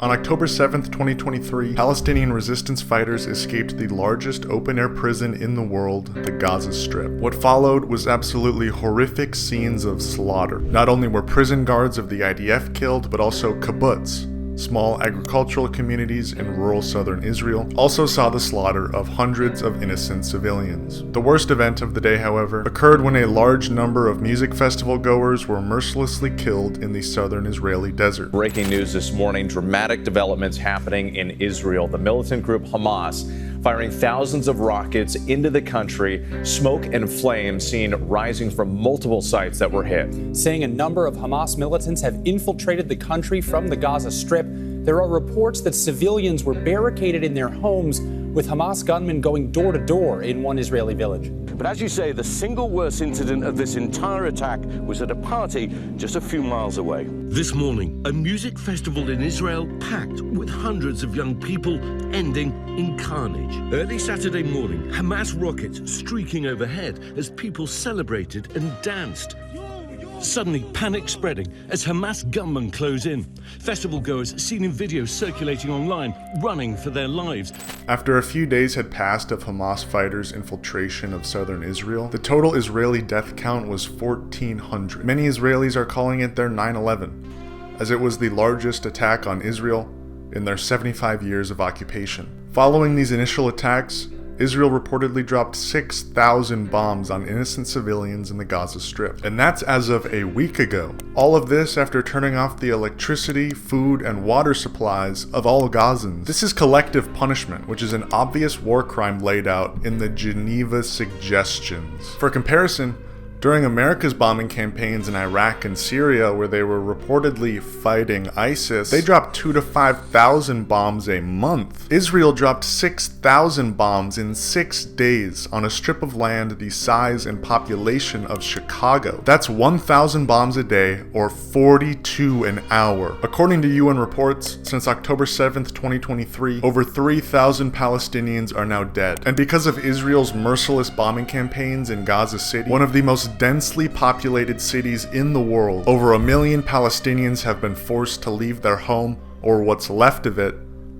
On October 7, 2023, Palestinian resistance fighters escaped the largest open-air prison in the world, the Gaza Strip. What followed was absolutely horrific scenes of slaughter. Not only were prison guards of the IDF killed, but also kibbutz, small agricultural communities in rural southern Israel, also saw the slaughter of hundreds of innocent civilians. The worst event of the day, however, occurred when a large number of music festival goers were mercilessly killed in the southern Israeli desert. Breaking news this morning, dramatic developments happening in Israel. The militant group Hamas firing thousands of rockets into the country, smoke and flames seen rising from multiple sites that were hit. Saying a number of Hamas militants have infiltrated the country from the Gaza Strip. There are reports that civilians were barricaded in their homes, with Hamas gunmen going door to door in one Israeli village. But as you say, the single worst incident of this entire attack was at a party just a few miles away. This morning, a music festival in Israel packed with hundreds of young people, ending in carnage. Early Saturday morning, Hamas rockets streaking overhead as people celebrated and danced. Suddenly, panic spreading as Hamas gunmen close in. Festival goers seen in videos circulating online, running for their lives. After a few days had passed of Hamas fighters' infiltration of southern Israel, the total Israeli death count was 1,400. Many Israelis are calling it their 9/11, as it was the largest attack on Israel in their 75 years of occupation. Following these initial attacks, Israel reportedly dropped 6,000 bombs on innocent civilians in the Gaza Strip. And that's as of a week ago. All of this after turning off the electricity, food, and water supplies of all Gazans. This is collective punishment, which is an obvious war crime laid out in the Geneva Suggestions. For comparison, during America's bombing campaigns in Iraq and Syria, where they were reportedly fighting ISIS, they dropped 2,000 to 5,000 bombs a month. Israel dropped 6,000 bombs in 6 days on a strip of land the size and population of Chicago. That's 1,000 bombs a day, or 42 an hour. According to UN reports, since October 7th, 2023, over 3,000 Palestinians are now dead. And because of Israel's merciless bombing campaigns in Gaza City, one of the most densely populated cities in the world, over 1 million Palestinians have been forced to leave their home, or what's left of it,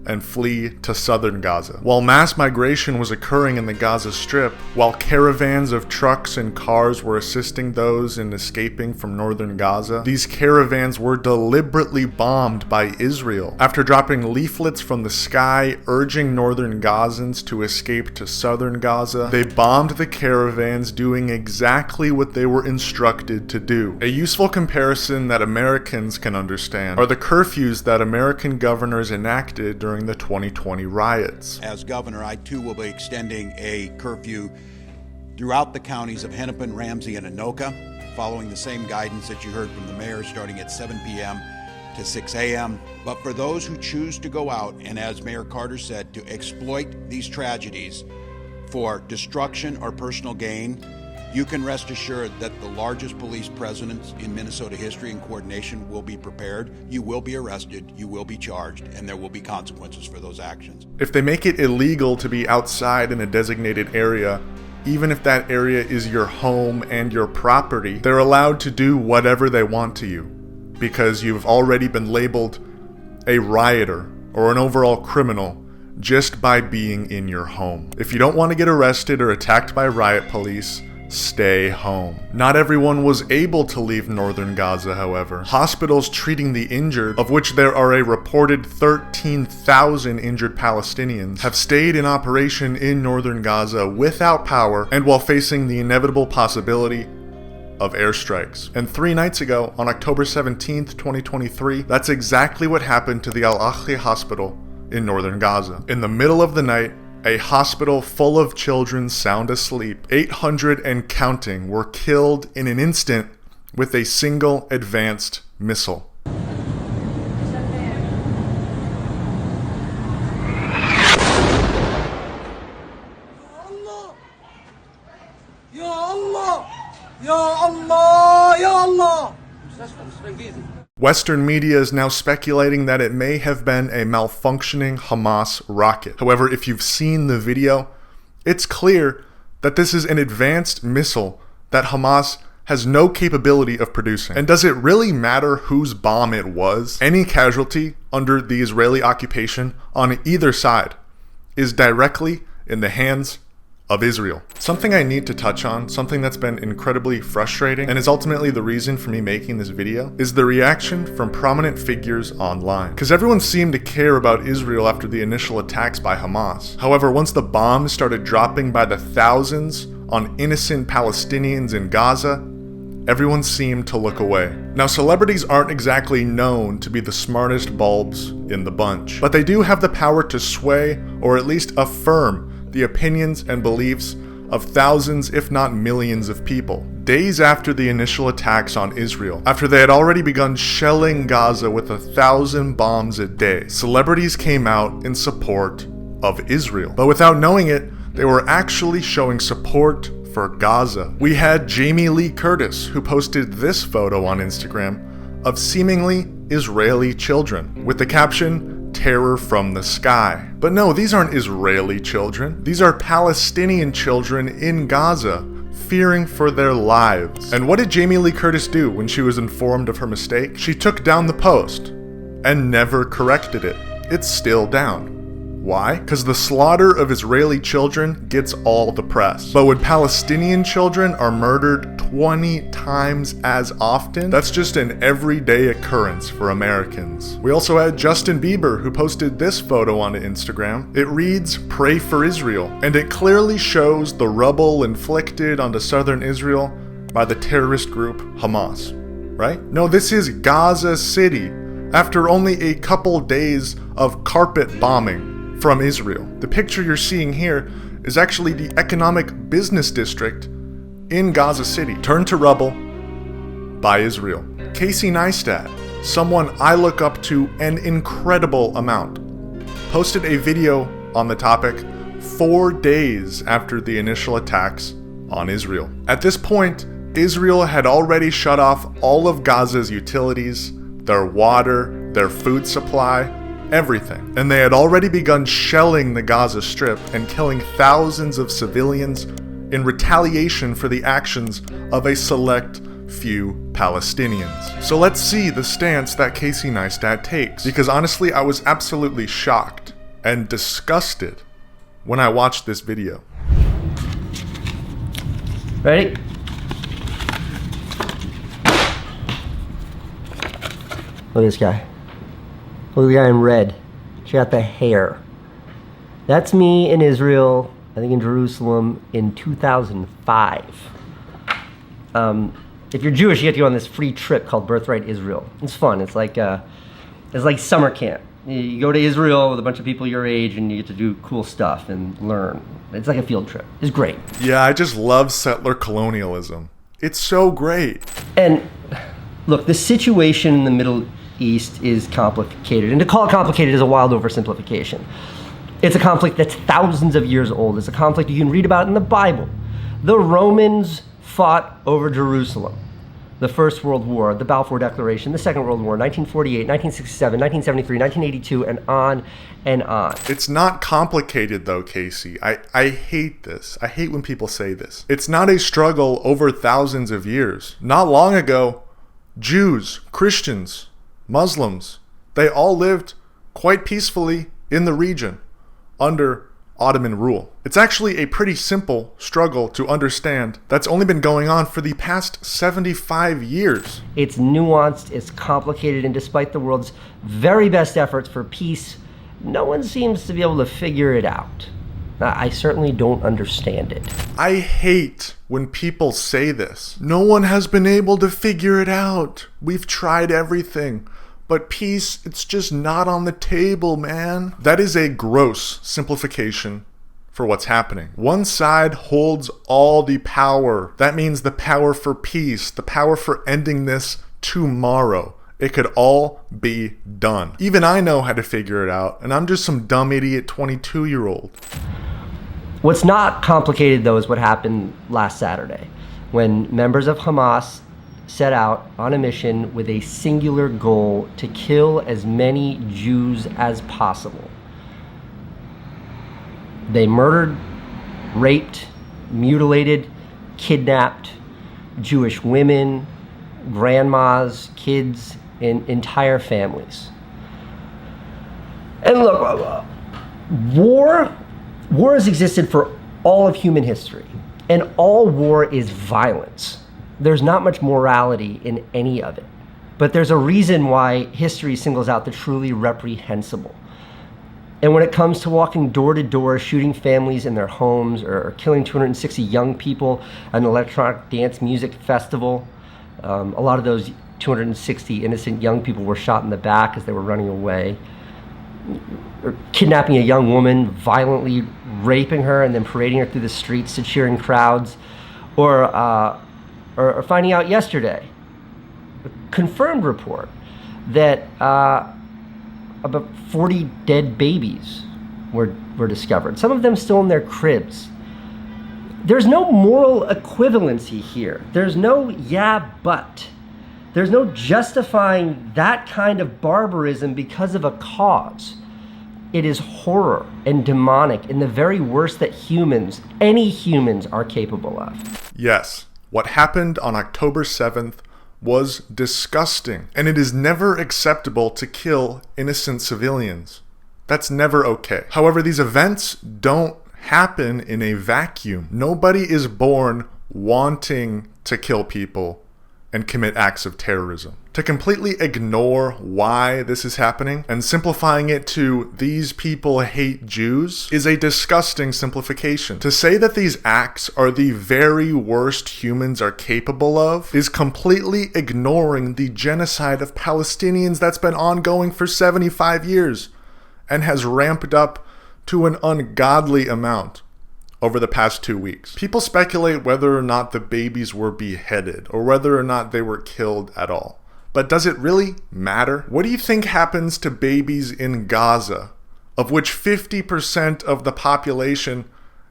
and flee to southern Gaza. While mass migration was occurring in the Gaza Strip, while caravans of trucks and cars were assisting those in escaping from northern Gaza, these caravans were deliberately bombed by Israel. After dropping leaflets from the sky urging northern Gazans to escape to southern Gaza, they bombed the caravans, doing exactly what they were instructed to do. A useful comparison that Americans can understand are the curfews that American governors enacted during the 2020 riots. As governor, I too will be extending a curfew throughout the counties of Hennepin, Ramsey, and Anoka, following the same guidance that you heard from the mayor, starting at 7 p.m. to 6 a.m. But for those who choose to go out, and as Mayor Carter said, to exploit these tragedies for destruction or personal gain, you can rest assured that the largest police presence in Minnesota history and coordination will be prepared. You will be arrested, you will be charged, and there will be consequences for those actions. If they make it illegal to be outside in a designated area, even if that area is your home and your property, they're allowed to do whatever they want to you, because you've already been labeled a rioter or an overall criminal just by being in your home. If you don't want to get arrested or attacked by riot police, stay home. Not everyone was able to leave northern Gaza, however. Hospitals treating the injured, of which there are a reported 13,000 injured Palestinians, have stayed in operation in northern Gaza without power and while facing the inevitable possibility of airstrikes. And 3 nights ago, on October 17th, 2023, that's exactly what happened to the Al-Ahli hospital in northern Gaza. In the middle of the night, a hospital full of children sound asleep, 800 and counting, were killed in an instant with a single advanced missile. Western media is now speculating that it may have been a malfunctioning Hamas rocket. However, if you've seen the video, it's clear that this is an advanced missile that Hamas has no capability of producing. And does it really matter whose bomb it was? Any casualty under the Israeli occupation on either side is directly in the hands of Israel. Something I need to touch on, something that's been incredibly frustrating and is ultimately the reason for me making this video, is the reaction from prominent figures online. Because everyone seemed to care about Israel after the initial attacks by Hamas. However, once the bombs started dropping by the thousands on innocent Palestinians in Gaza, everyone seemed to look away. Now, celebrities aren't exactly known to be the smartest bulbs in the bunch, but they do have the power to sway or at least affirm the opinions and beliefs of thousands, if not millions of people. Days after the initial attacks on Israel, after they had already begun shelling Gaza with 1,000 bombs a day, celebrities came out in support of Israel. But without knowing it, they were actually showing support for Gaza. We had Jamie Lee Curtis, who posted this photo on Instagram of seemingly Israeli children with the caption, "Terror from the sky." But no, these aren't Israeli children. These are Palestinian children in Gaza, fearing for their lives. And what did Jamie Lee Curtis do when she was informed of her mistake? She took down the post and never corrected it. It's still down. Why? Because the slaughter of Israeli children gets all the press. But when Palestinian children are murdered 20 times as often, that's just an everyday occurrence for Americans. We also had Justin Bieber, who posted this photo onto Instagram. It reads, "Pray for Israel," and it clearly shows the rubble inflicted onto southern Israel by the terrorist group Hamas, right? No, this is Gaza City, after only a couple days of carpet bombing from Israel. The picture you're seeing here is actually the economic business district in Gaza City, turned to rubble by Israel. Casey Neistat, someone I look up to an incredible amount, posted a video on the topic 4 days after the initial attacks on Israel. At this point, Israel had already shut off all of Gaza's utilities, their water, their food supply, everything. And they had already begun shelling the Gaza Strip and killing thousands of civilians in retaliation for the actions of a select few Palestinians. So let's see the stance that Casey Neistat takes, because honestly, I was absolutely shocked and disgusted when I watched this video. Ready? Look at this guy. Look at the guy in red. Check out the hair. That's me in Israel, I think in Jerusalem, in 2005. If you're Jewish, you get to go on this free trip called Birthright Israel. It's fun. It's like summer camp. You go to Israel with a bunch of people your age and you get to do cool stuff and learn. It's like a field trip. It's great. Yeah, I just love settler colonialism. It's so great. And look, the situation in the Middle East is complicated, and to call it complicated is a wild oversimplification. It's a conflict that's thousands of years old. It's a conflict you can read about in the Bible. The Romans fought over Jerusalem. The First World War, the Balfour Declaration, the Second World War, 1948, 1967, 1973, 1982, and on and on. It's not complicated though, Casey. I hate this. I hate when people say this. It's not a struggle over thousands of years. Not long ago, Jews, Christians, Muslims, they all lived quite peacefully in the region under Ottoman rule. It's actually a pretty simple struggle to understand that's only been going on for the past 75 years. It's nuanced, it's complicated, and despite the world's very best efforts for peace, no one seems to be able to figure it out. I certainly don't understand it. I hate when people say this. No one has been able to figure it out. We've tried everything. But peace, it's just not on the table, man. That is a gross simplification for what's happening. One side holds all the power. That means the power for peace, the power for ending this tomorrow. It could all be done. Even I know how to figure it out, and I'm just some dumb idiot 22-year-old. What's not complicated, though, is what happened last Saturday, when members of Hamas set out on a mission with a singular goal to kill as many Jews as possible. They murdered, raped, mutilated, kidnapped Jewish women, grandmas, kids, and entire families. And look, war has existed for all of human history, and all war is violence. There's not much morality in any of it. But there's a reason why history singles out the truly reprehensible. And when it comes to walking door to door, shooting families in their homes, or killing 260 young people at an electronic dance music festival, a lot of those 260 innocent young people were shot in the back as they were running away. Or kidnapping a young woman, violently raping her, and then parading her through the streets to cheering crowds. Or finding out yesterday, a confirmed report that about 40 dead babies were discovered, some of them still in their cribs. There's no moral equivalency here. There's no yeah, but. There's no justifying that kind of barbarism because of a cause. It is horror and demonic and the very worst that humans, any humans, are capable of. Yes, what happened on October 7th was disgusting, and it is never acceptable to kill innocent civilians. That's never okay. However, these events don't happen in a vacuum. Nobody is born wanting to kill people and commit acts of terrorism. To completely ignore why this is happening and simplifying it to these people hate Jews is a disgusting simplification. To say that these acts are the very worst humans are capable of is completely ignoring the genocide of Palestinians that's been ongoing for 75 years and has ramped up to an ungodly amount over the past 2 weeks. People speculate whether or not the babies were beheaded or whether or not they were killed at all. But does it really matter? What do you think happens to babies in Gaza, of which 50% of the population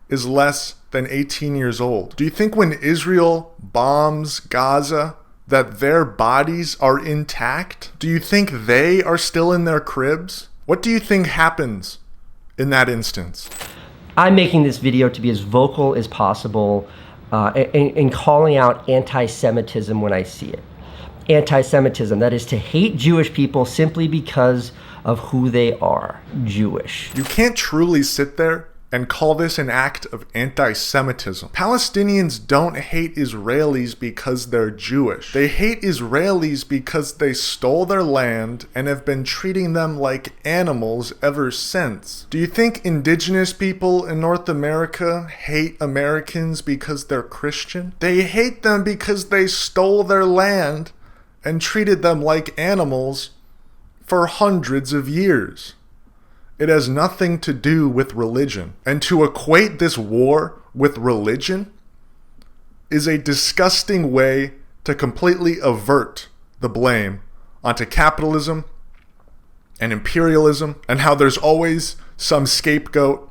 is less than 18 years old? Do you think when Israel bombs Gaza that their bodies are intact? Do you think they are still in their cribs? What do you think happens in that instance? I'm making this video to be as vocal as possible in calling out anti-Semitism when I see it. Anti-Semitism, that is to hate Jewish people simply because of who they are, Jewish. You can't truly sit there and call this an act of anti-Semitism. Palestinians don't hate Israelis because they're Jewish. They hate Israelis because they stole their land and have been treating them like animals ever since. Do you think indigenous people in North America hate Americans because they're Christian? They hate them because they stole their land and treated them like animals for hundreds of years. It has nothing to do with religion. And to equate this war with religion is a disgusting way to completely avert the blame onto capitalism and imperialism, and how there's always some scapegoat,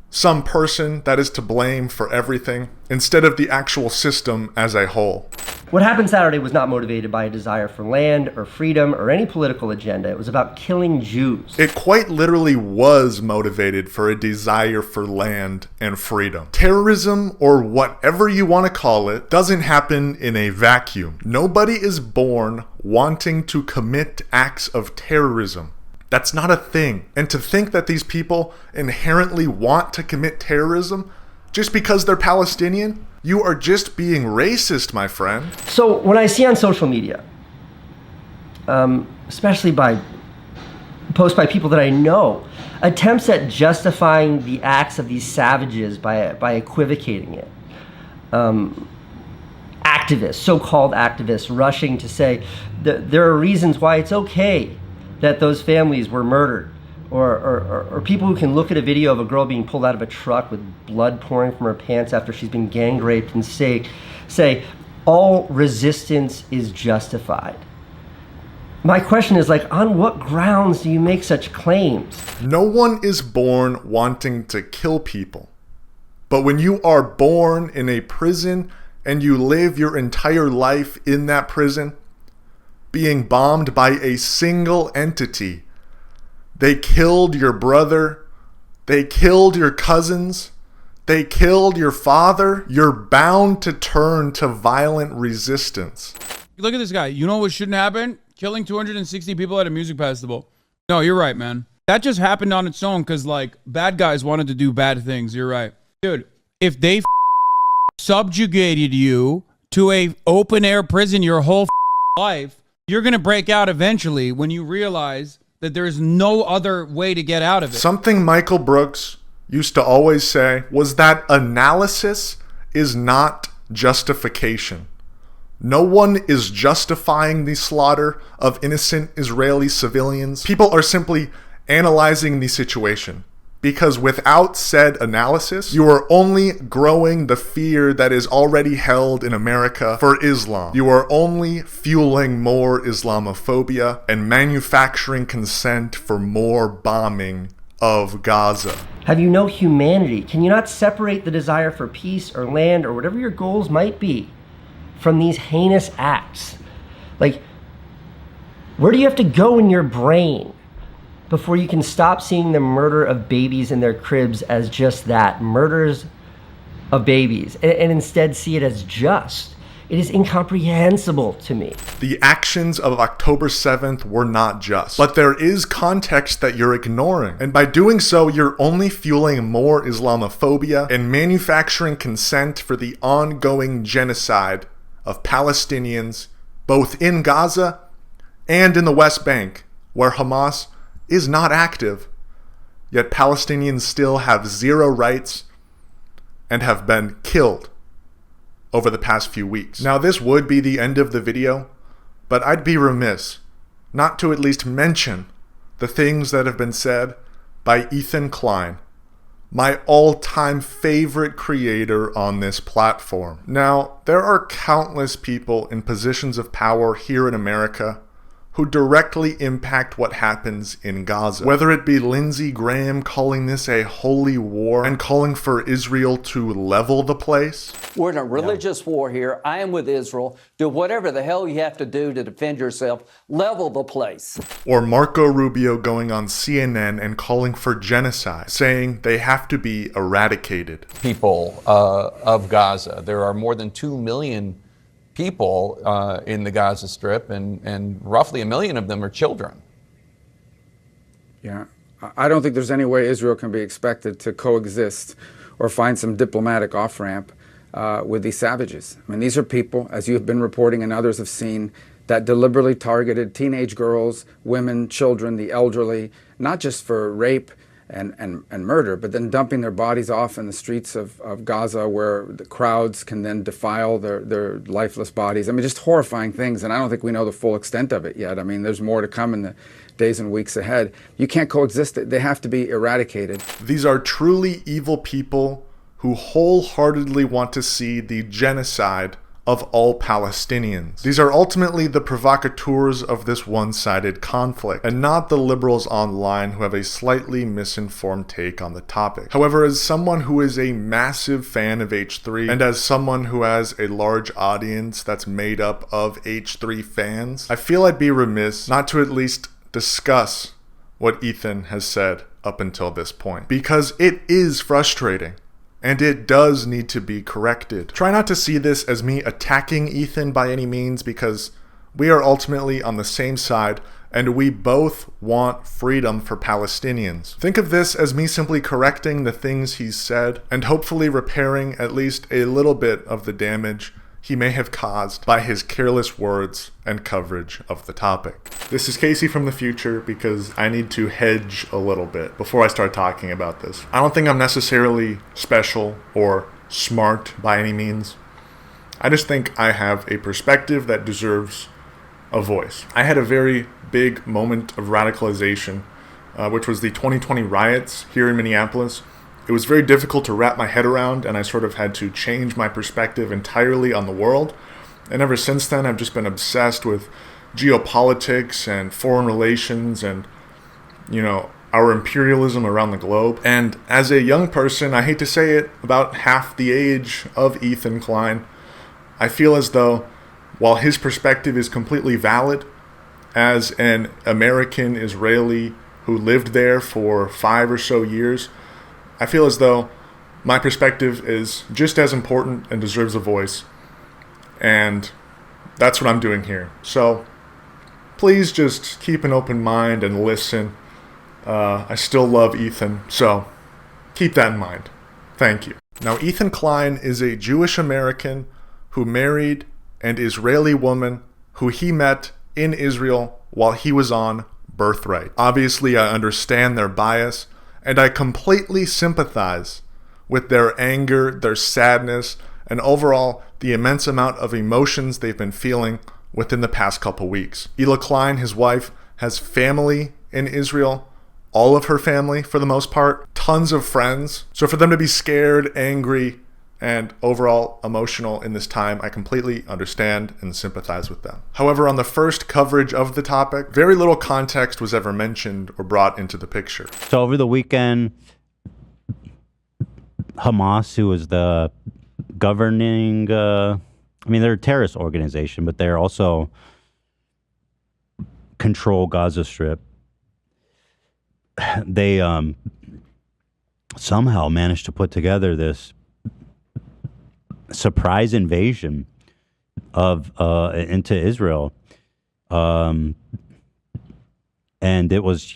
some person that is to blame for everything, instead of the actual system as a whole. What happened Saturday was not motivated by a desire for land or freedom or any political agenda. It was about killing Jews. It quite literally was motivated for a desire for land and freedom. Terrorism, or whatever you want to call it, doesn't happen in a vacuum. Nobody is born wanting to commit acts of terrorism. That's not a thing. And to think that these people inherently want to commit terrorism just because they're Palestinian, you are just being racist, my friend. So when I see on social media, especially by posts by people that I know, attempts at justifying the acts of these savages by equivocating it, activists, so-called activists, rushing to say that there are reasons why it's okay that those families were murdered, or people who can look at a video of a girl being pulled out of a truck with blood pouring from her pants after she's been gang raped and say all resistance is justified. My question is, like, on what grounds do you make such claims? No one is born wanting to kill people. But when you are born in a prison and you live your entire life in that prison, being bombed by a single entity, they killed your brother, they killed your cousins, they killed your father, you're bound to turn to violent resistance. Look at this guy. You know what shouldn't happen? Killing 260 people at a music festival. No, you're right, man. That just happened on its own because, like, bad guys wanted to do bad things. You're right. Dude, if they subjugated you to a open-air prison your whole life, you're going to break out eventually when you realize that there is no other way to get out of it. Something Michael Brooks used to always say was that analysis is not justification. No one is justifying the slaughter of innocent Israeli civilians. People are simply analyzing the situation. Because without said analysis, you are only growing the fear that is already held in America for Islam. You are only fueling more Islamophobia and manufacturing consent for more bombing of Gaza. Have you no humanity? Can you not separate the desire for peace or land or whatever your goals might be from these heinous acts? Like, where do you have to go in your brain before you can stop seeing the murder of babies in their cribs as just that, murders of babies, and instead see it as just? It is incomprehensible to me. The actions of October 7th were not just, but there is context that you're ignoring. And by doing so, you're only fueling more Islamophobia and manufacturing consent for the ongoing genocide of Palestinians, both in Gaza and in the West Bank, where Hamas is not active, yet Palestinians still have zero rights and have been killed over the past few weeks. Now, this would be the end of the video, but I'd be remiss not to at least mention the things that have been said by Ethan Klein, my all-time favorite creator on this platform. Now, there are countless people in positions of power here in America who directly impact what happens in Gaza. Whether it be Lindsey Graham calling this a holy war and calling for Israel to level the place. We're in a religious war here. I am with Israel. Do whatever the hell you have to do to defend yourself. Level the place. Or Marco Rubio going on CNN and calling for genocide, saying they have to be eradicated. People of Gaza. There are more than 2 million people in the Gaza Strip, and roughly 1 million of them are children. Yeah, I don't think there's any way Israel can be expected to coexist or find some diplomatic off-ramp with these savages. I mean, these are people, as you have been reporting and others have seen, that deliberately targeted teenage girls, women, children, the elderly, not just for rape and murder, but then dumping their bodies off in the streets of Gaza where the crowds can then defile their lifeless bodies. I mean, just horrifying things, and I don't think we know the full extent of it yet. I mean, there's more to come in the days and weeks ahead. You can't coexist. They have to be eradicated. These are truly evil people who wholeheartedly want to see the genocide of all Palestinians. These are ultimately the provocateurs of this one-sided conflict, and not the liberals online who have a slightly misinformed take on the topic. However, as someone who is a massive fan of H3, and as someone who has a large audience that's made up of H3 fans, I feel I'd be remiss not to at least discuss what Ethan has said up until this point, because it is frustrating. And it does need to be corrected. Try not to see this as me attacking Ethan by any means, because we are ultimately on the same side and we both want freedom for Palestinians. Think of this as me simply correcting the things he's said and hopefully repairing at least a little bit of the damage he may have caused by his careless words and coverage of the topic. This is Casey from the future, because I need to hedge a little bit before I start talking about this. I don't think I'm necessarily special or smart by any means. I just think I have a perspective that deserves a voice. I had a very big moment of radicalization, which was the 2020 riots here in Minneapolis. It was very difficult to wrap my head around, and I sort of had to change my perspective entirely on the world. And ever since then, I've just been obsessed with geopolitics and foreign relations and, our imperialism around the globe. And as a young person, I hate to say it, about half the age of Ethan Klein, I feel as though, while his perspective is completely valid, as an American Israeli who lived there for 5 or so years, I feel as though my perspective is just as important and deserves a voice. And that's what I'm doing here. So please just keep an open mind and listen I still love Ethan, so keep that in mind. Thank you. Now, Ethan Klein is a Jewish American who married an Israeli woman who he met in Israel while he was on Birthright. Obviously, I understand their bias, and I completely sympathize with their anger, their sadness, and overall the immense amount of emotions they've been feeling within the past couple weeks. Ela Klein, his wife, has family in Israel, all of her family for the most part, tons of friends. So for them to be scared, angry, and overall emotional in this time, I completely understand and sympathize with them. However, on the first coverage of the topic, very little context was ever mentioned or brought into the picture. So over the weekend, Hamas, who was the governing, they're a terrorist organization, but they're also control Gaza Strip. They somehow managed to put together this surprise invasion of into Israel, and it was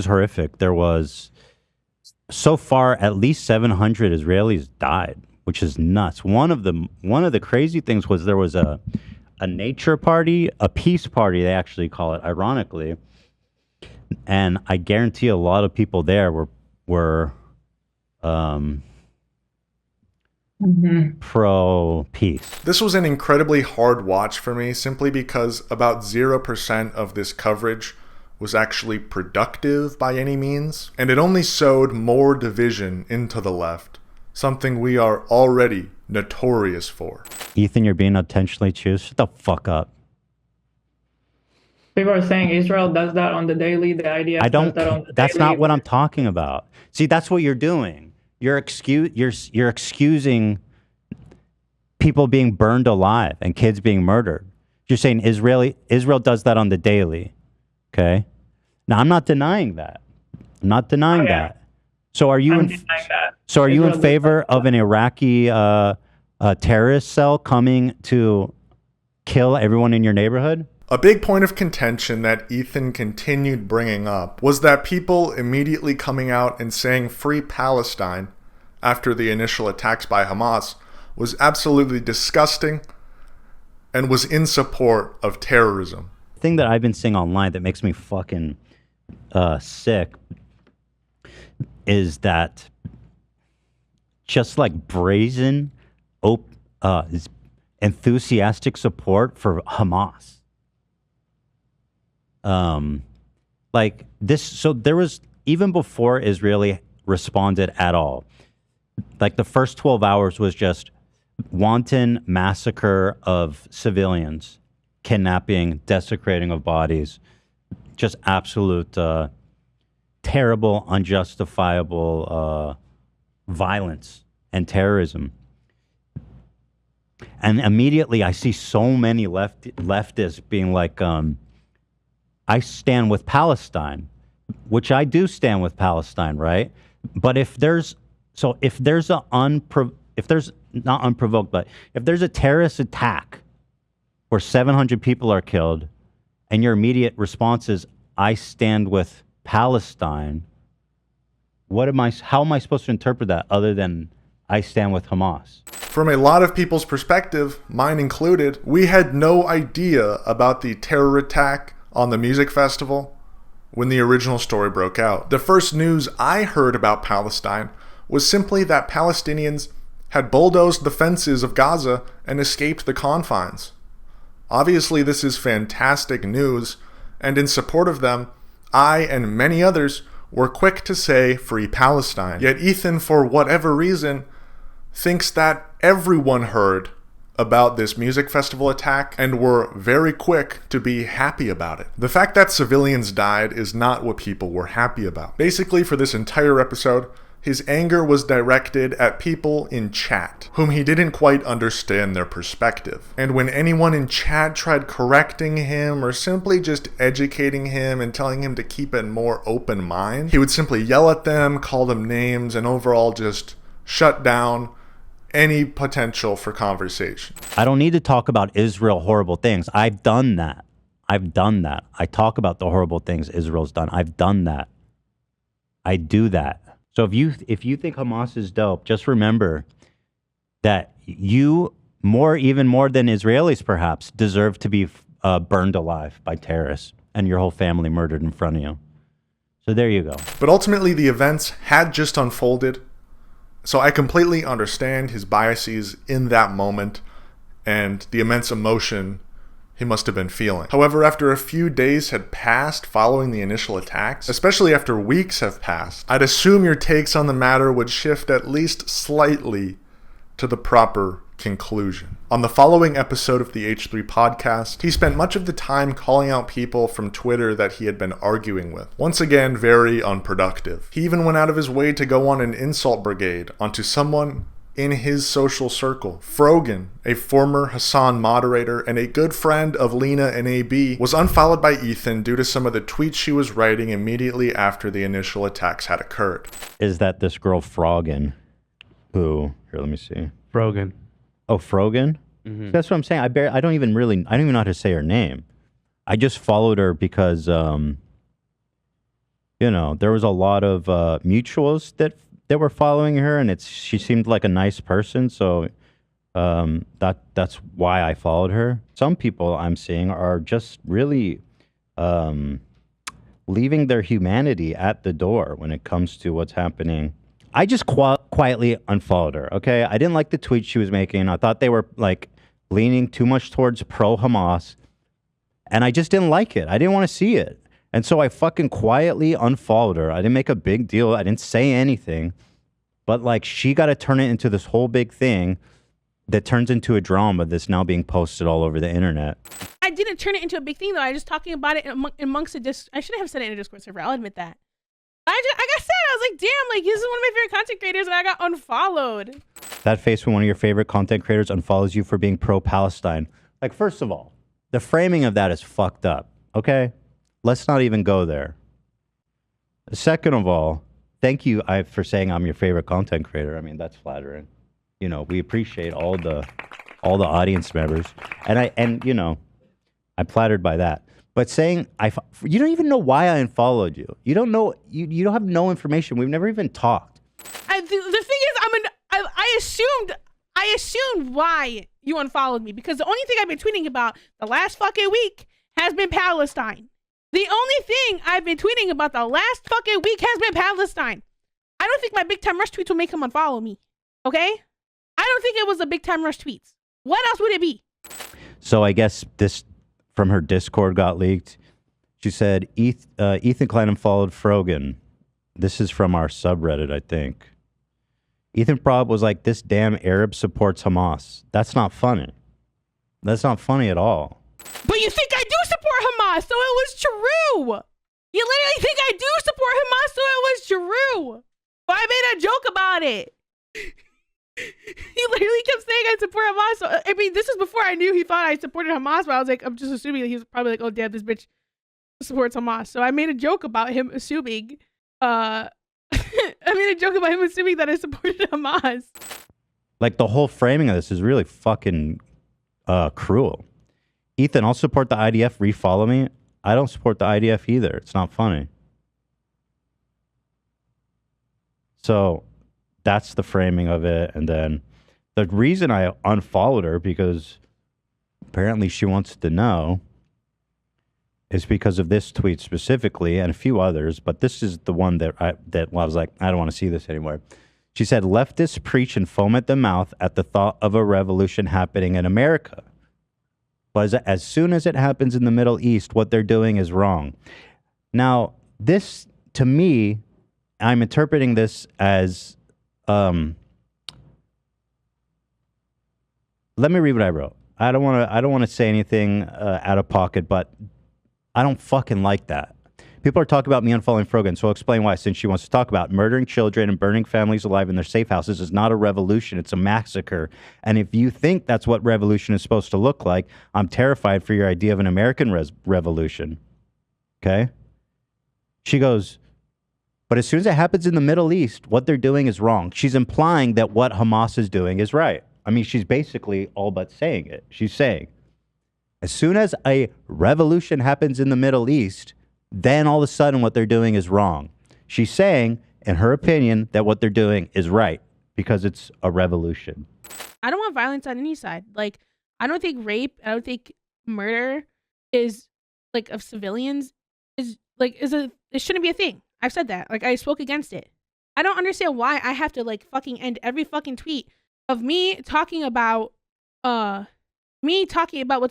horrific. There was so far at least 700 Israelis died, which is nuts. One of the crazy things was there was a nature party, a peace party they actually call it, ironically, and I guarantee a lot of people there were pro-peace. This was an incredibly hard watch for me simply because about 0% of this coverage was actually productive by any means, and it only sowed more division into the left, something we are already notorious for. Ethan, you're being intentionally choose. Shut the fuck up. People are saying Israel does that on the daily. The idea I don't. does that on the That's daily. not what I'm talking about. See, that's what you're doing. You're excusing people being burned alive and kids being murdered. You're saying Israel does that on the daily. Okay. Now I'm not denying that. I'm not denying that. So are you in favor of an Iraqi terrorist cell coming to kill everyone in your neighborhood? A big point of contention that Ethan continued bringing up was that people immediately coming out and saying free Palestine after the initial attacks by Hamas was absolutely disgusting and was in support of terrorism. The thing that I've been seeing online that makes me fucking sick is that just like brazen, enthusiastic support for Hamas. Like this, so there was, even before Israeli responded at all, like the first 12 hours was just wanton massacre of civilians, kidnapping, desecrating of bodies, just absolute terrible, unjustifiable violence and terrorism. And immediately I see so many leftists being like, I stand with Palestine, which I do stand with Palestine, right? But if there's a terrorist attack where 700 people are killed and your immediate response is, I stand with Palestine, how am I supposed to interpret that other than I stand with Hamas? From a lot of people's perspective, mine included, we had no idea about the terror attack on the music festival when the original story broke out. The first news I heard about Palestine was simply that Palestinians had bulldozed the fences of Gaza and escaped the confines. Obviously, this is fantastic news, and in support of them, I and many others were quick to say free Palestine. Yet Ethan, for whatever reason, thinks that everyone heard about this music festival attack and were very quick to be happy about it. The fact that civilians died is not what people were happy about. Basically, for this entire episode, his anger was directed at people in chat, whom he didn't quite understand their perspective. And when anyone in chat tried correcting him or simply just educating him and telling him to keep a more open mind, he would simply yell at them, call them names, and overall just shut down any potential for conversation. I don't need to talk about Israel horrible things. I've done that. I talk about the horrible things Israel's done. I've done that. I do that. So if you think Hamas is dope, just remember that you even more than Israelis perhaps deserve to be burned alive by terrorists and your whole family murdered in front of you. So there you go. But ultimately the events had just unfolded. So I completely understand his biases in that moment and the immense emotion he must have been feeling. However, after a few days had passed following the initial attacks, especially after weeks have passed, I'd assume your takes on the matter would shift at least slightly to the proper conclusion. On the following episode of the H3 podcast, he spent much of the time calling out people from Twitter that he had been arguing with. Once again, very unproductive. He even went out of his way to go on an insult brigade onto someone in his social circle. Frogan, a former Hasan moderator and a good friend of Lena and AB, was unfollowed by Ethan due to some of the tweets she was writing immediately after the initial attacks had occurred. Is that this girl Frogan, who, here, let me see. Frogan. Oh, Frogan? Mm-hmm. That's what I'm saying. I don't even know how to say her name. I just followed her because, there was a lot of mutuals that were following her, and she seemed like a nice person, so that's why I followed her. Some people I'm seeing are just really leaving their humanity at the door when it comes to what's happening. I just quietly unfollowed her, okay? I didn't like the tweets she was making. I thought they were like leaning too much towards pro-Hamas, and I just didn't like it. I didn't want to see it. And so I fucking quietly unfollowed her. I didn't make a big deal. I didn't say anything. But like, she got to turn it into this whole big thing that turns into a drama that's now being posted all over the internet. I didn't turn it into a big thing, though. I was just talking about it amongst the Discord. I shouldn't have said it in a Discord server. I'll admit that. I got sad. I was like, damn, like, this is one of my favorite content creators, and I got unfollowed. That face when one of your favorite content creators unfollows you for being pro-Palestine. Like, first of all, the framing of that is fucked up, okay? Let's not even go there. Second of all, thank you for saying I'm your favorite content creator. I mean, that's flattering. We appreciate all the audience members, and I'm flattered by that. But saying you don't even know why I unfollowed you. You don't know. You don't have no information. We've never even talked. The thing is, I assumed why you unfollowed me, because the only thing I've been tweeting about the last fucking week has been Palestine. The only thing I've been tweeting about the last fucking week has been Palestine. I don't think my big time rush tweets will make him unfollow me. Okay? I don't think it was the big time rush tweets. What else would it be? So I guess this from her Discord got leaked. She said, Ethan Klein unfollowed Frogan. This is from our subreddit, I think. Ethan Prob was like, this damn Arab supports Hamas. That's not funny. That's not funny at all. But you think I do support Hamas, so it was true. You literally think I do support Hamas, so it was true. But I made a joke about it. He literally kept saying I support Hamas. So, I mean, this is before I knew he thought I supported Hamas, but I was like, I'm just assuming that he was probably like, oh, damn, this bitch supports Hamas. So I made a joke about him assuming, that I supported Hamas. Like, the whole framing of this is really fucking cruel. Ethan, I'll support the IDF. Refollow me. I don't support the IDF either. It's not funny. So that's the framing of it. And then the reason I unfollowed her, because apparently she wants to know, is because of this tweet specifically and a few others. But this is the one that I was like, I don't want to see this anymore. She said, leftists preach and foam at the mouth at the thought of a revolution happening in America. But as soon as it happens in the Middle East, what they're doing is wrong. Now, this, to me, I'm interpreting this as, let me read what I wrote. I don't want to say anything out of pocket, but I don't fucking like that. People are talking about me unfollowing Frogan, so I'll explain why, since she wants to talk about murdering children and burning families alive in their safe houses is not a revolution, it's a massacre. And if you think that's what revolution is supposed to look like, I'm terrified for your idea of an American revolution. Okay? She goes, but as soon as it happens in the Middle East, what they're doing is wrong. She's implying that what Hamas is doing is right. I mean, she's basically all but saying it. She's saying, as soon as a revolution happens in the Middle East, then all of a sudden what they're doing is wrong. She's saying, in her opinion, that what they're doing is right because it's a revolution. I don't want violence on any side. Like, I don't think rape, I don't think murder is like of civilians it shouldn't be a thing. I've said that. Like, I spoke against it. I don't understand why I have to like fucking end every fucking tweet of me talking about what's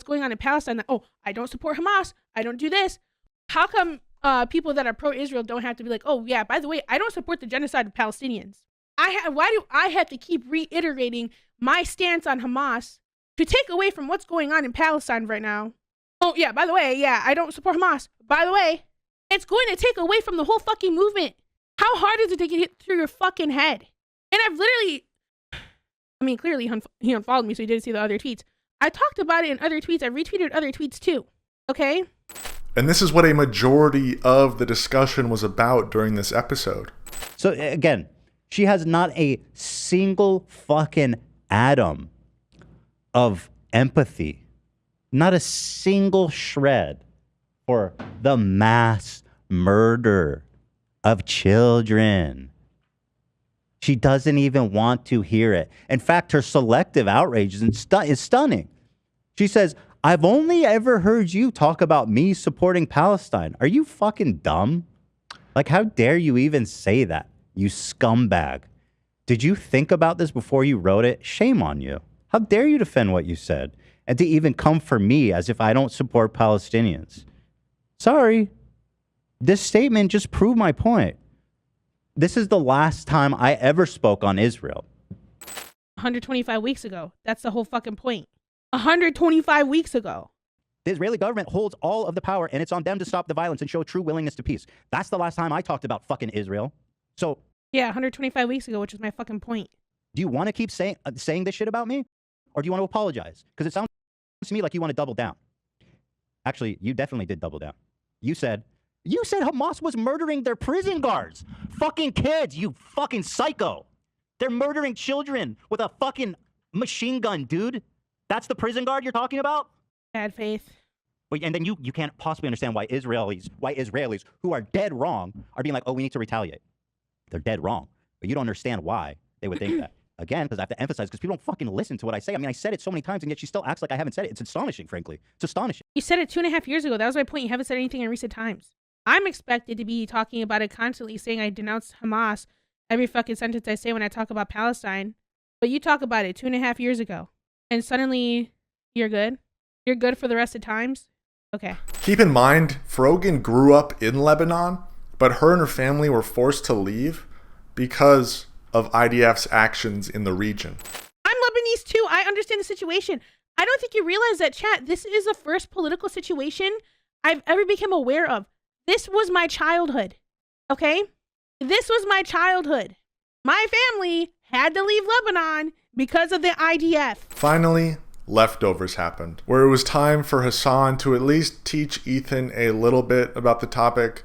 going on in Palestine. That, oh, I don't support Hamas. I don't do this. How come people that are pro-Israel don't have to be like, oh yeah, by the way, I don't support the genocide of Palestinians. Why do I have to keep reiterating my stance on Hamas to take away from what's going on in Palestine right now? Oh yeah, by the way, yeah, I don't support Hamas. By the way, it's going to take away from the whole fucking movement. How hard is it to get it through your fucking head? And I've literally, I mean, clearly he unfollowed me, so he didn't see the other tweets. I talked about it in other tweets. I retweeted other tweets too. Okay? And this is what a majority of the discussion was about during this episode. So again, she has not a single fucking atom of empathy, not a single shred for the mass murder of children. She doesn't even want to hear it. In fact, her selective outrage is stunning. She says, I've only ever heard you talk about me supporting Palestine. Are you fucking dumb? Like, how dare you even say that, you scumbag? Did you think about this before you wrote it? Shame on you. How dare you defend what you said? And to even come for me as if I don't support Palestinians. Sorry. This statement just proved my point. This is the last time I ever spoke on Israel. 125 weeks ago. That's the whole fucking point. 125 weeks ago. The Israeli government holds all of the power, and it's on them to stop the violence and show true willingness to peace. That's the last time I talked about fucking Israel. So, yeah, 125 weeks ago, which is my fucking point. Do you want to keep saying this shit about me? Or do you want to apologize? Because it sounds to me like you want to double down. Actually, you definitely did double down. You said Hamas was murdering their prison guards. Fucking kids, you fucking psycho. They're murdering children with a fucking machine gun, dude. That's the prison guard you're talking about? Bad faith. And then you can't possibly understand why Israelis who are dead wrong are being like, oh, we need to retaliate. They're dead wrong. But you don't understand why they would think that. Again, because I have to emphasize, because people don't fucking listen to what I say. I mean, I said it so many times, and yet she still acts like I haven't said it. It's astonishing, frankly. It's astonishing. You said it 2.5 years ago. That was my point. You haven't said anything in recent times. I'm expected to be talking about it constantly, saying I denounce Hamas every fucking sentence I say when I talk about Palestine. But you talk about it 2.5 years ago, and suddenly you're good? You're good for the rest of times? Okay. Keep in mind, Frogan grew up in Lebanon, but her and her family were forced to leave because of IDF's actions in the region. I'm Lebanese too. I understand the situation. I don't think you realize that, chat. This is the first political situation I've ever become aware of. This was my childhood. Okay? This was my childhood. My family had to leave Lebanon because of the IDF. Finally, leftovers happened, where it was time for Hasan to at least teach Ethan a little bit about the topic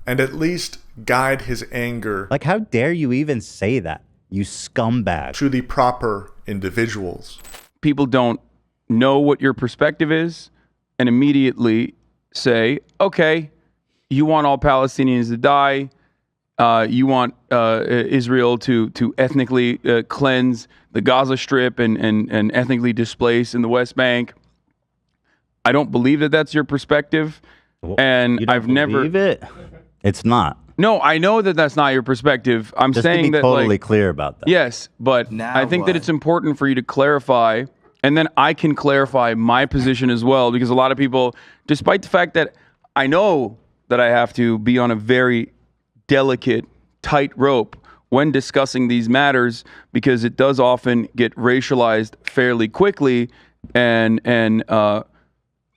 and at least guide his anger. Like, how dare you even say that, you scumbag? To the proper individuals. People don't know what your perspective is and immediately say, okay, you want all Palestinians to die. You want Israel to ethnically cleanse the Gaza Strip and ethnically displace in the West Bank. I don't believe that that's your perspective. And I've never... it? It's not. No, I know that that's not your perspective. I'm Just saying to be that totally clear about that. Yes, but I think that it's important for you to clarify, and then I can clarify my position as well, because a lot of people, despite the fact that I know that I have to be on a very delicate, tight rope when discussing these matters, because it does often get racialized fairly quickly, and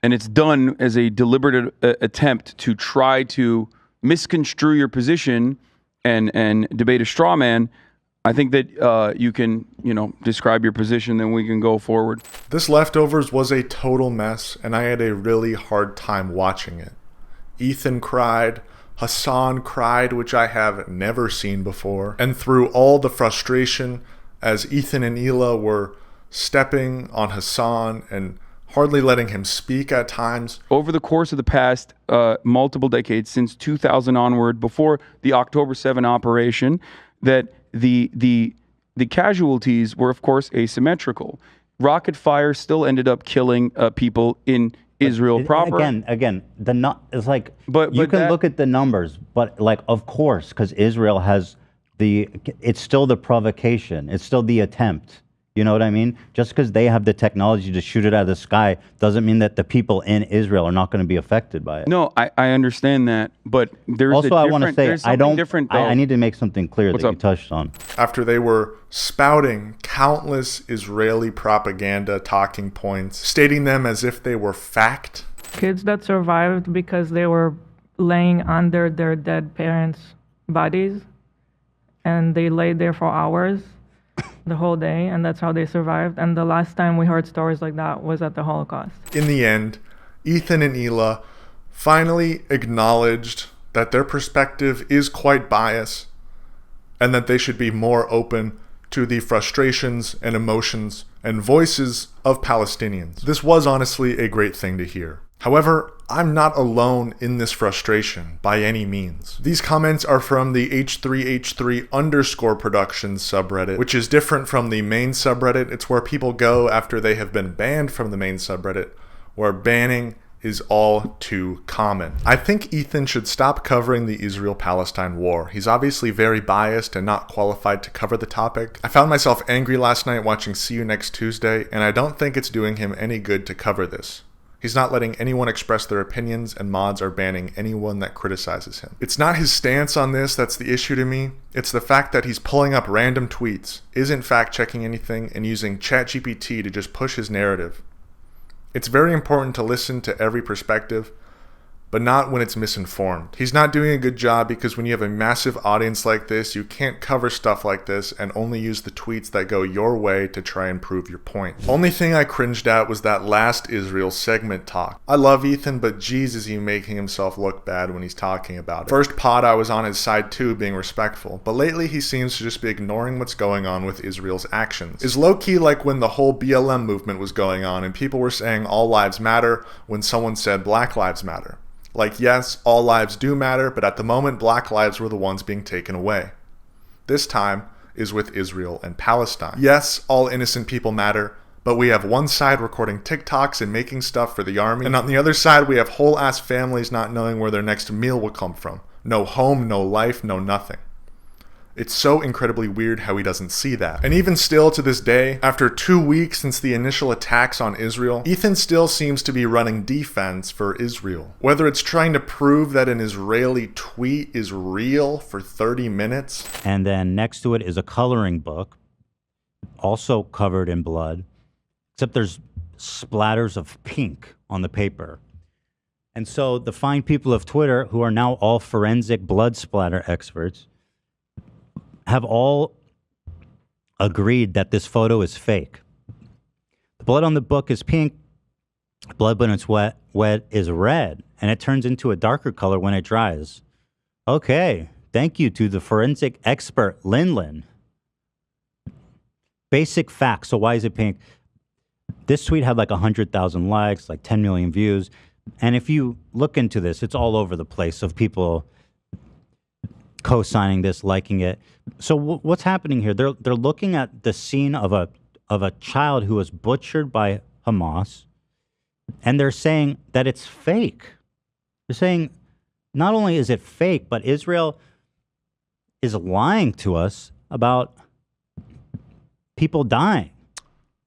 it's done as a deliberate attempt to try to misconstrue your position and debate a straw man. I think that you can, describe your position, then we can go forward. This Leftovers was a total mess, and I had a really hard time watching it. Ethan cried, Hasan cried, which I have never seen before, and through all the frustration, as Ethan and Hila were stepping on Hasan and hardly letting him speak at times. Over the course of the past multiple decades, since 2000 onward, before the October 7 operation, that the casualties were, of course, asymmetrical. Rocket fire still ended up killing people in Israel proper. Again, it's like, but you can look at the numbers, but like, of course, because Israel has it's still the provocation. It's still the attempt. You know what I mean? Just because they have the technology to shoot it out of the sky doesn't mean that the people in Israel are not going to be affected by it. No, I understand that, but there's also I want to say I need to make something clear that you touched on. After they were spouting countless Israeli propaganda talking points, stating them as if they were fact. Kids that survived because they were laying under their dead parents' bodies, and they laid there for hours. The whole day, and that's how they survived. And the last time we heard stories like that was at the Holocaust. In the end, Ethan and Hila finally acknowledged that their perspective is quite biased and that they should be more open to the frustrations and emotions and voices of Palestinians. This was honestly a great thing to hear. However, I'm not alone in this frustration by any means. These comments are from the H3H3_productions subreddit, which is different from the main subreddit. It's where people go after they have been banned from the main subreddit, where banning is all too common. I think Ethan should stop covering the Israel-Palestine war. He's obviously very biased and not qualified to cover the topic. I found myself angry last night watching See You Next Tuesday, and I don't think it's doing him any good to cover this. He's not letting anyone express their opinions, and mods are banning anyone that criticizes him. It's not his stance on this that's the issue to me. It's the fact that he's pulling up random tweets, isn't fact-checking anything, and using ChatGPT to just push his narrative. It's very important to listen to every perspective, but not when it's misinformed. He's not doing a good job because when you have a massive audience like this, you can't cover stuff like this and only use the tweets that go your way to try and prove your point. Only thing I cringed at was that last Israel segment talk. I love Ethan, but geez is he making himself look bad when he's talking about it. First pod I was on his side too, being respectful, but lately he seems to just be ignoring what's going on with Israel's actions. It's low-key like when the whole BLM movement was going on and people were saying all lives matter when someone said Black Lives Matter. Like, yes, all lives do matter, but at the moment, black lives were the ones being taken away. This time is with Israel and Palestine. Yes, all innocent people matter, but we have one side recording TikToks and making stuff for the army, and on the other side, we have whole-ass families not knowing where their next meal will come from. No home, no life, no nothing. It's so incredibly weird how he doesn't see that. And even still to this day, after 2 weeks since the initial attacks on Israel, Ethan still seems to be running defense for Israel. Whether it's trying to prove that an Israeli tweet is real for 30 minutes. And then next to it is a coloring book, also covered in blood, except there's splatters of pink on the paper. And so the fine people of Twitter, who are now all forensic blood splatter experts, have all agreed that this photo is fake. The blood on the book is pink. Blood when it's wet is red, and it turns into a darker color when it dries. Okay, thank you to the forensic expert, Lin. Basic facts, so why is it pink? This tweet had like 100,000 likes, like 10 million views, and if you look into this, it's all over the place of people co-signing this, liking it. So what's happening here? They're looking at the scene of a child who was butchered by Hamas, and they're saying that it's fake. They're saying not only is it fake, but Israel is lying to us about people dying.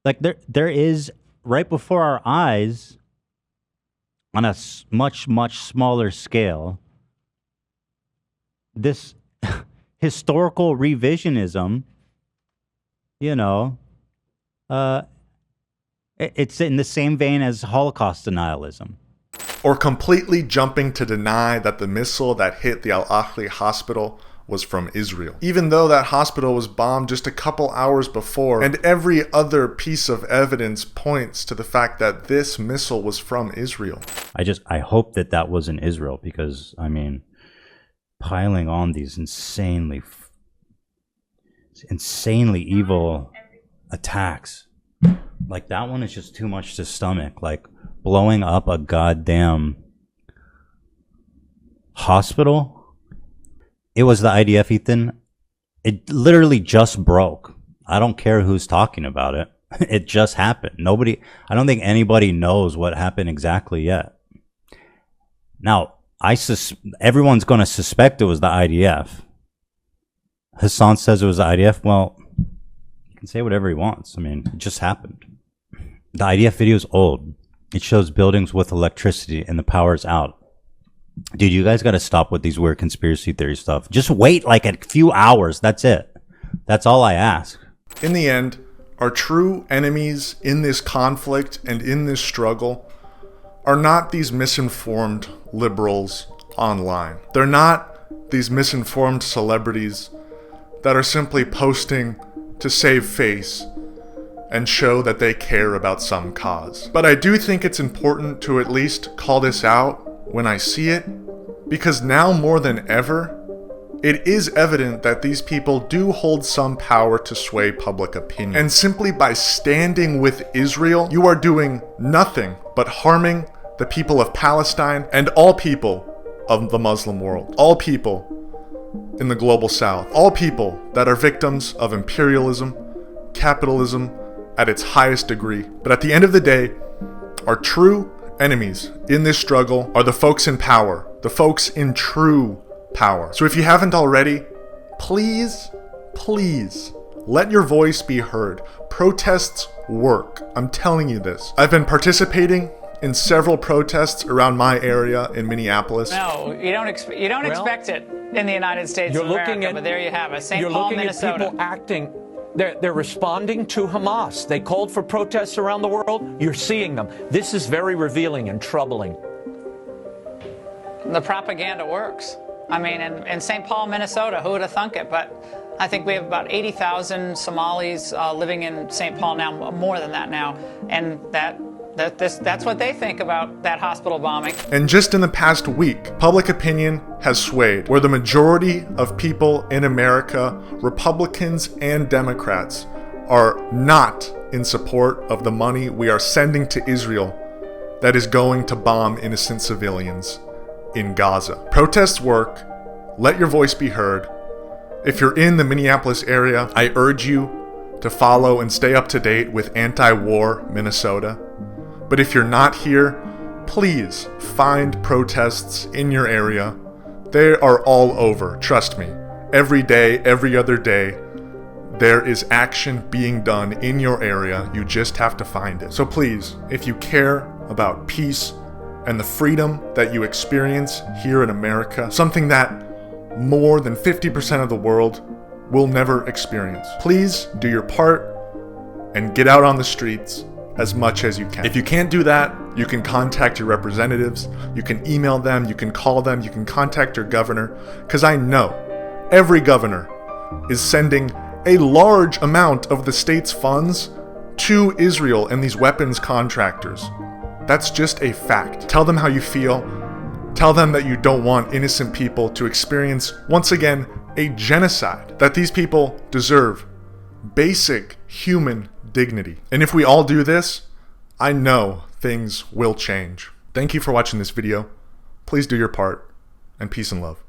Like there is right before our eyes, on a much smaller scale, this historical revisionism, it's in the same vein as Holocaust denialism. Or completely jumping to deny that the missile that hit the Al-Ahli hospital was from Israel, even though that hospital was bombed just a couple hours before, and every other piece of evidence points to the fact that this missile was from Israel. I hope that wasn't Israel, because, I mean, piling on these insanely evil attacks Like, that one is just too much to stomach. Like, blowing up a goddamn hospital. It was the IDF, Ethan. It literally just broke. I don't care who's talking about it. It just happened. I don't think anybody knows what happened exactly yet. Now, everyone's going to suspect it was the IDF. Hasan says it was the IDF. Well, he can say whatever he wants. I mean, it just happened. The IDF video is old. It shows buildings with electricity and the power's out. Dude, you guys got to stop with these weird conspiracy theory stuff. Just wait like a few hours. That's it. That's all I ask. In the end, our true enemies in this conflict and in this struggle are not these misinformed liberals online. They're not these misinformed celebrities that are simply posting to save face and show that they care about some cause. But I do think it's important to at least call this out when I see it, because now more than ever, it is evident that these people do hold some power to sway public opinion. And simply by standing with Israel, you are doing nothing but harming the people of Palestine and all people of the Muslim world, all people in the global south, all people that are victims of imperialism, capitalism at its highest degree. But at the end of the day, our true enemies in this struggle are the folks in power, the folks in true power. So if you haven't already, please let your voice be heard. Protests work. I'm telling you this. I've been participating in several protests around my area in Minneapolis. No, you don't expect it in the United States of America, but there you have it. St. Paul, Minnesota. You're looking at people acting. They're responding to Hamas. They called for protests around the world. You're seeing them. This is very revealing and troubling. The propaganda works. I mean, in St. Paul, Minnesota, who would have thunk it? But I think we have about 80,000 Somalis living in St. Paul now, more than that now. And that's what they think about that hospital bombing. And just in the past week, public opinion has swayed, where the majority of people in America, Republicans and Democrats, are not in support of the money we are sending to Israel that is going to bomb innocent civilians in Gaza. Protests work. Let your voice be heard. If you're in the Minneapolis area, I urge you to follow and stay up to date with Anti-War Minnesota. But if you're not here, please find protests in your area. They are all over, trust me. Every day, every other day, there is action being done in your area. You just have to find it. So please, if you care about peace and the freedom that you experience here in America, something that more than 50% of the world will never experience, please do your part and get out on the streets as much as you can. If you can't do that, you can contact your representatives, you can email them, you can call them, you can contact your governor, because I know every governor is sending a large amount of the state's funds to Israel and these weapons contractors. That's just a fact. Tell them how you feel. Tell them that you don't want innocent people to experience, once again, a genocide, that these people deserve basic human dignity. And if we all do this, I know things will change. Thank you for watching this video. Please do your part, and peace and love.